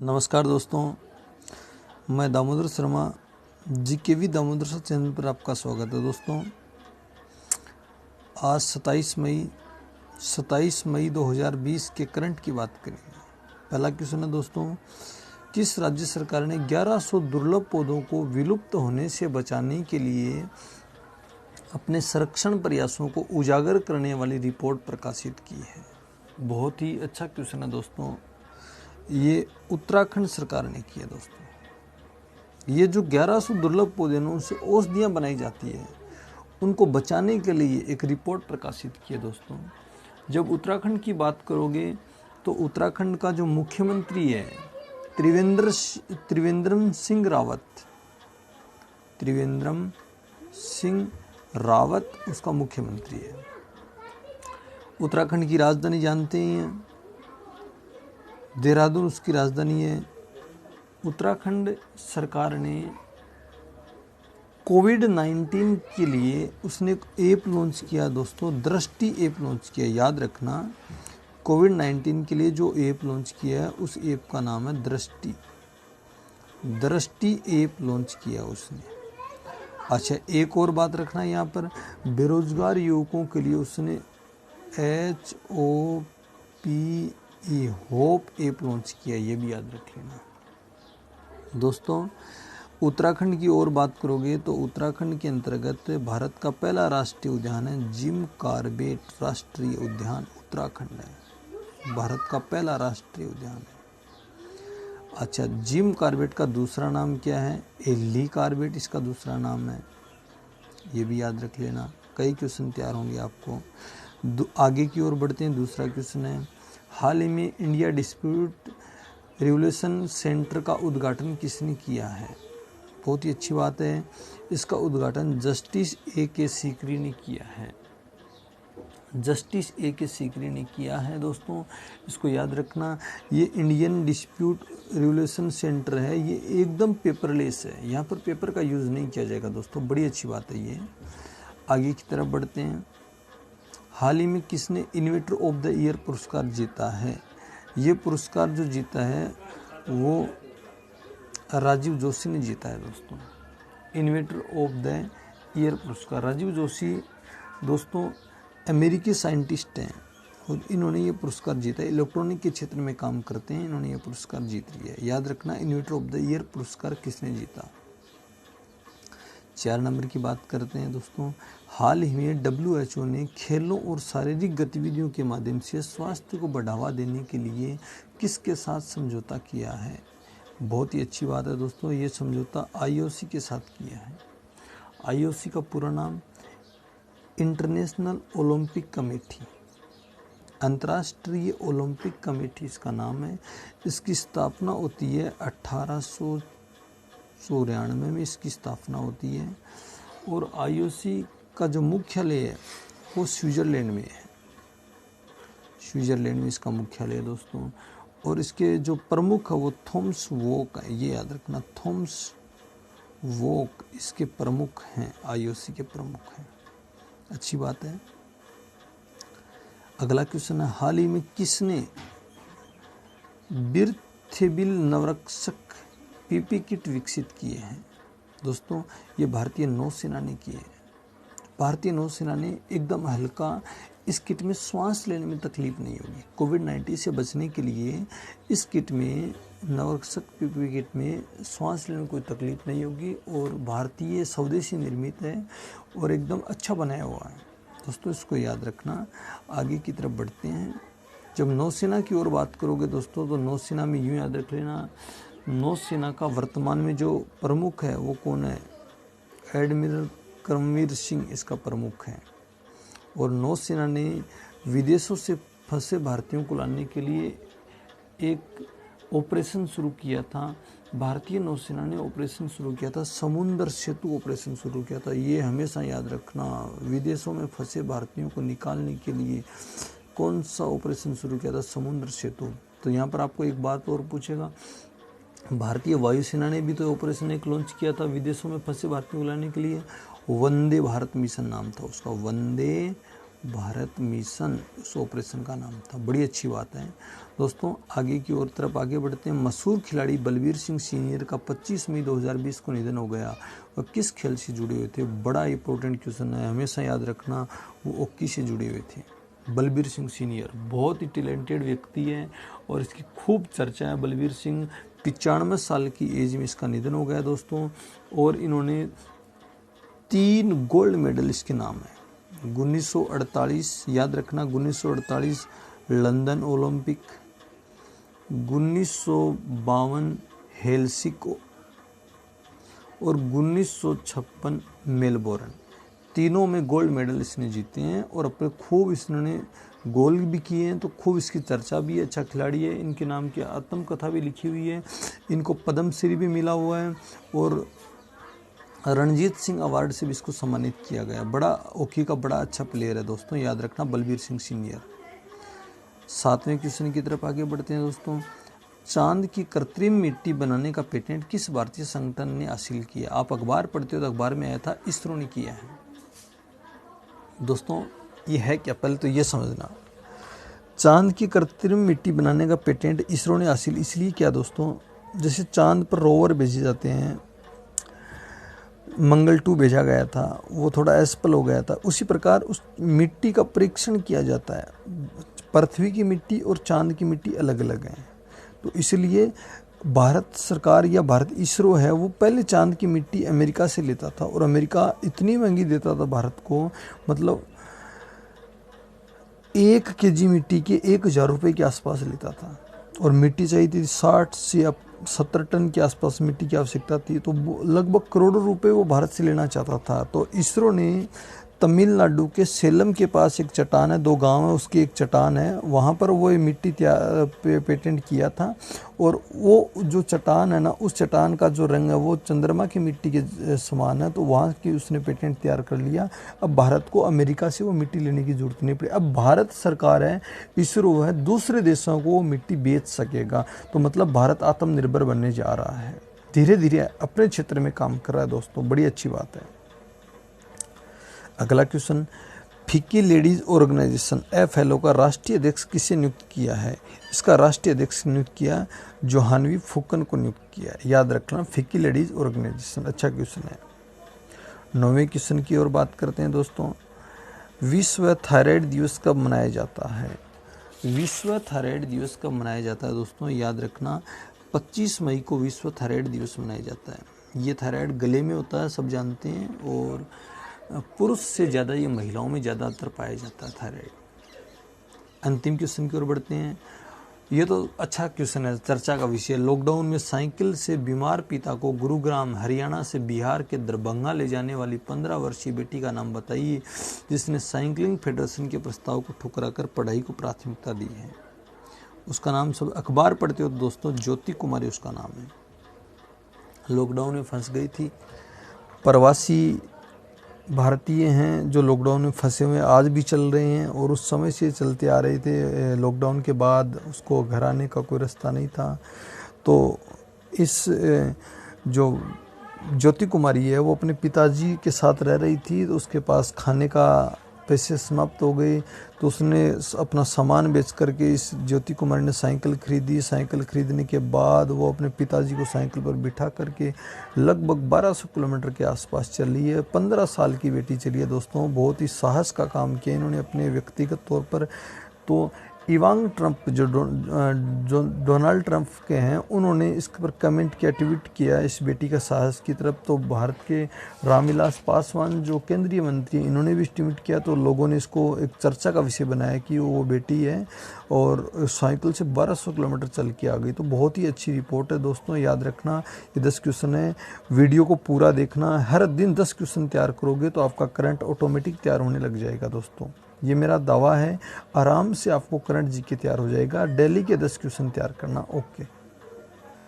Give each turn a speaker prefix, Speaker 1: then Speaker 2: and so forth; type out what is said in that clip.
Speaker 1: नमस्कार दोस्तों, मैं दामोदर शर्मा जीकेवी दामोदर सर चैनल पर आपका स्वागत है। दोस्तों, आज 27 मई 2020 के करंट की बात करेंगे। पहला क्वेश्चन है दोस्तों, किस राज्य सरकार ने 1100 दुर्लभ पौधों को विलुप्त होने से बचाने के लिए अपने संरक्षण प्रयासों को उजागर करने वाली रिपोर्ट प्रकाशित की है? बहुत ही अच्छा क्वेश्चन है दोस्तों। ये उत्तराखंड सरकार ने किया। दोस्तों, ये जो 1100 दुर्लभ पौधे हैं उनसे औषधियाँ बनाई जाती है, उनको बचाने के लिए एक रिपोर्ट प्रकाशित की है। दोस्तों, जब उत्तराखंड की बात करोगे तो उत्तराखंड का जो मुख्यमंत्री है त्रिवेंद्रम सिंह रावत उसका मुख्यमंत्री है। उत्तराखंड की राजधानी जानते ही हैं, देहरादून उसकी राजधानी है। उत्तराखंड सरकार ने कोविड-19 के लिए उसने एक ऐप लॉन्च किया। दोस्तों, दृष्टि ऐप लॉन्च किया। याद रखना, कोविड-19 के लिए जो ऐप लॉन्च किया है उस ऐप का नाम है दृष्टि ऐप लॉन्च किया उसने। अच्छा, एक और बात रखना यहाँ पर, बेरोजगार युवकों के लिए उसने होप ऐप लॉन्च किया, ये भी याद रख लेना। दोस्तों, उत्तराखंड की और बात करोगे तो उत्तराखंड के अंतर्गत भारत का पहला राष्ट्रीय उद्यान है जिम कॉर्बेट राष्ट्रीय उद्यान उत्तराखंड है। भारत का पहला राष्ट्रीय उद्यान है। अच्छा, जिम कॉर्बेट का दूसरा नाम क्या है? एली कॉर्बेट इसका दूसरा नाम है, ये भी याद रख लेना। कई क्वेश्चन तैयार होंगे आपको। आगे की ओर बढ़ते हैं। दूसरा क्वेश्चन है, हाल ही में इंडिया डिस्प्यूट रेजोल्यूशन सेंटर का उद्घाटन किसने किया है? बहुत ही अच्छी बात है, इसका उद्घाटन जस्टिस A.K. सीकरी ने किया है। Justice A.K. सीकरी ने किया है। दोस्तों, इसको याद रखना। ये इंडियन डिस्प्यूट रेजोल्यूशन सेंटर है, ये एकदम पेपरलेस है, यहाँ पर पेपर का यूज़ नहीं किया जाएगा। दोस्तों, बड़ी अच्छी बात है ये। आगे की तरफ बढ़ते हैं। हाल ही में किसने इन्वेंटर ऑफ द ईयर पुरस्कार जीता है? ये पुरस्कार जो जीता है वो राजीव जोशी ने जीता है। दोस्तों, इन्वेंटर ऑफ द ईयर पुरस्कार राजीव जोशी दोस्तों अमेरिकी साइंटिस्ट हैं और इन्होंने ये पुरस्कार जीता है। इलेक्ट्रॉनिक के क्षेत्र में काम करते हैं, इन्होंने ये पुरस्कार जीत लिया है। याद रखना, इन्वेंटर ऑफ द ईयर पुरस्कार किसने जीता? 4 नंबर की बात करते हैं। दोस्तों, हाल ही में WHO ने खेलों और शारीरिक गतिविधियों के माध्यम से स्वास्थ्य को बढ़ावा देने के लिए किसके साथ समझौता किया है? बहुत ही अच्छी बात है दोस्तों, ये समझौता IOC के साथ किया है। IOC का पूरा नाम इंटरनेशनल ओलंपिक कमेटी, अंतर्राष्ट्रीय ओलंपिक कमेटी इसका नाम है। इसकी स्थापना होती है 1894 में इसकी स्थापना होती है और IOC का जो मुख्यालय है वो स्विट्ज़रलैंड में है। स्विट्ज़रलैंड में इसका मुख्यालय है दोस्तों। और इसके जो प्रमुख है वो थॉमस वोक है, ये याद रखना। थॉमस वोक इसके प्रमुख हैं, IOC के प्रमुख हैं। अच्छी बात है। अगला क्वेश्चन है, हाल ही में किसने बिरथेबिल नवरक्षक PP किट विकसित किए हैं? दोस्तों, ये भारतीय नौसेना ने किए हैं। भारतीय नौसेना ने एकदम हल्का, इस किट में सांस लेने में तकलीफ नहीं होगी। कोविड-19 से बचने के लिए इस किट में, नवरक्षक PP किट में सांस लेने में कोई तकलीफ नहीं होगी और भारतीय स्वदेशी निर्मित है और एकदम अच्छा बनाया हुआ है। दोस्तों, इसको याद रखना। आगे की तरफ बढ़ते हैं। जब नौसेना की ओर बात करोगे दोस्तों तो नौसेना में यूँ याद रख लेना, नौसेना का वर्तमान में जो प्रमुख है वो कौन है? एडमिरल करमवीर सिंह इसका प्रमुख है। और नौसेना ने विदेशों से फंसे भारतीयों को लाने के लिए एक ऑपरेशन शुरू किया था। भारतीय नौसेना ने ऑपरेशन शुरू किया था, समुद्र सेतु ऑपरेशन शुरू किया था। ये हमेशा याद रखना, विदेशों में फंसे भारतीयों को निकालने के लिए कौन सा ऑपरेशन शुरू किया था? समुद्र सेतु। तो यहाँ पर आपको एक बात और पूछेगा, भारतीय वायुसेना ने भी तो ऑपरेशन एक लॉन्च किया था विदेशों में फंसे भारतीयों को लाने के लिए। वंदे भारत मिशन नाम था उसका, वंदे भारत मिशन उस ऑपरेशन का नाम था। बड़ी अच्छी बात है दोस्तों। आगे की ओर तरफ आगे बढ़ते हैं। मशहूर खिलाड़ी बलबीर सिंह सीनियर का 25 मई 2020 को निधन हो गया। वह किस खेल से जुड़े हुए थे? बड़ा इंपॉर्टेंट क्वेश्चन है, हमेशा याद रखना। वो हॉकी से जुड़े हुए थे। बलबीर सिंह सीनियर बहुत ही टैलेंटेड व्यक्ति है और इसकी खूब चर्चा है। बलबीर सिंह 95 साल की एज में इसका निधन हो गया दोस्तों। और इन्होंने 3 गोल्ड मेडल इसके नाम है। 1948 याद रखना, 1948 लंदन ओलंपिक, 1952 हेलसिंकी और 1956 मेलबोर्न। तीनों में गोल्ड मेडल इसने जीते हैं और अपने खूब इसने गोल भी किए हैं, तो खूब इसकी चर्चा भी है। अच्छा खिलाड़ी है। इनके नाम की आत्मकथा भी लिखी हुई है। इनको पद्मश्री भी मिला हुआ है और रणजीत सिंह अवार्ड से भी इसको सम्मानित किया गया। बड़ा हॉकी का बड़ा अच्छा प्लेयर है दोस्तों, याद रखना बलबीर सिंह सीनियर। 7वें क्वेश्चन की तरफ आगे बढ़ते हैं दोस्तों। चांद की कृत्रिम मिट्टी बनाने का पेटेंट किस भारतीय संगठन ने हासिल किया? आप अखबार पढ़ते हो तो अखबार में आया था, इसरो ने किया है दोस्तों। ये है क्या, पहले तो ये समझना। चांद की कृत्रिम मिट्टी बनाने का पेटेंट इसरो ने हासिल इसलिए किया दोस्तों, जैसे चांद पर रोवर भेजे जाते हैं, मंगल 2 भेजा गया था, वो थोड़ा असफल हो गया था। उसी प्रकार उस मिट्टी का परीक्षण किया जाता है। पृथ्वी की मिट्टी और चांद की मिट्टी अलग अलग हैं, तो इसलिए भारत सरकार या भारत इसरो है वो पहले चांद की मिट्टी अमेरिका से लेता था और अमेरिका इतनी महंगी देता था भारत को, मतलब 1 केजी मिट्टी के 1000 रुपये के आसपास लेता था और मिट्टी चाहिए थी 60 से 70 टन के आसपास मिट्टी की आवश्यकता थी, तो लगभग करोड़ों रुपए वो भारत से लेना चाहता था। तो इसरो ने तमिलनाडु के सेलम के पास एक चट्टान है, 2 गांव है, उसकी एक चट्टान है, वहाँ पर वो मिट्टी पेटेंट किया था। और वो जो चट्टान है ना, उस चट्टान का जो रंग है वो चंद्रमा की मिट्टी के समान है, तो वहाँ की उसने पेटेंट तैयार कर लिया। अब भारत को अमेरिका से वो मिट्टी लेने की जरूरत नहीं पड़ी। अब भारत सरकार है, इसरो है, दूसरे देशों को वो मिट्टी बेच सकेगा। तो मतलब भारत आत्मनिर्भर बनने जा रहा है, धीरे धीरे अपने क्षेत्र में काम कर रहा है दोस्तों, बड़ी अच्छी बात है। अगला question, FICCI ladies organization FLO का राष्ट्रीय अध्यक्ष किसे नियुक्त किया है? इसका राष्ट्रीय अध्यक्ष नियुक्त किया जोहानवी फूकन को नियुक्त किया। याद रखना, फिक्की लेडीज ऑर्गेनाइजेशन। अच्छा क्वेश्चन है। 9वें क्वेश्चन की ओर बात करते हैं दोस्तों। विश्व थायराइड दिवस कब मनाया जाता है? विश्व थायराइड दिवस कब मनाया जाता है दोस्तों? याद रखना, 25 मई को विश्व थायराइड दिवस मनाया जाता है। ये थायराइड गले में होता है, सब जानते हैं, और पुरुष से ज़्यादा ये महिलाओं में ज़्यादातर पाया जाता है थायराइड। अंतिम क्वेश्चन की ओर बढ़ते हैं। ये तो अच्छा क्वेश्चन है, चर्चा का विषय। लॉकडाउन में साइकिल से बीमार पिता को गुरुग्राम हरियाणा से बिहार के दरभंगा ले जाने वाली 15 वर्षीय बेटी का नाम बताइए, जिसने साइकिलिंग फेडरेशन के प्रस्ताव को ठुकराकर पढ़ाई को प्राथमिकता दी है। उसका नाम, सब अखबार पढ़ते हो तो दोस्तों, ज्योति कुमारी उसका नाम है। लॉकडाउन में फंस गई थी। प्रवासी भारतीय हैं जो लॉकडाउन में फंसे हुए आज भी चल रहे हैं और उस समय से चलते आ रहे थे। लॉकडाउन के बाद उसको घर आने का कोई रास्ता नहीं था, तो इस जो ज्योति कुमारी है वो अपने पिताजी के साथ रह रही थी, तो उसके पास खाने का पैसे समाप्त हो गए, तो उसने अपना सामान बेच करके इस ज्योति कुमारी ने साइकिल खरीदी। साइकिल खरीदने के बाद वो अपने पिताजी को साइकिल पर बिठा करके लगभग 1200 किलोमीटर के आसपास चली है। 15 साल की बेटी चली है दोस्तों। बहुत ही साहस का काम किया इन्होंने अपने व्यक्तिगत तौर पर। तो इवांग ट्रंप जो डोनाल्ड ट्रंप के हैं, उन्होंने इसके पर कमेंट किया, ट्वीट किया इस बेटी का साहस की तरफ। तो भारत के रामविलास पासवान जो केंद्रीय मंत्री, इन्होंने भी ट्वीट किया, तो लोगों ने इसको एक चर्चा का विषय बनाया कि वो बेटी है और साइकिल से 1200 किलोमीटर चल के आ गई। तो बहुत ही अच्छी रिपोर्ट है दोस्तों। याद रखना, ये 10 क्वेश्चन है, वीडियो को पूरा देखना। हर दिन 10 क्वेश्चन तैयार करोगे तो आपका करंट ऑटोमेटिक तैयार होने लग जाएगा दोस्तों। ये मेरा दावा है, आराम से आपको करंट जीके तैयार हो जाएगा। डेली के 10 क्वेश्चन तैयार करना। ओके।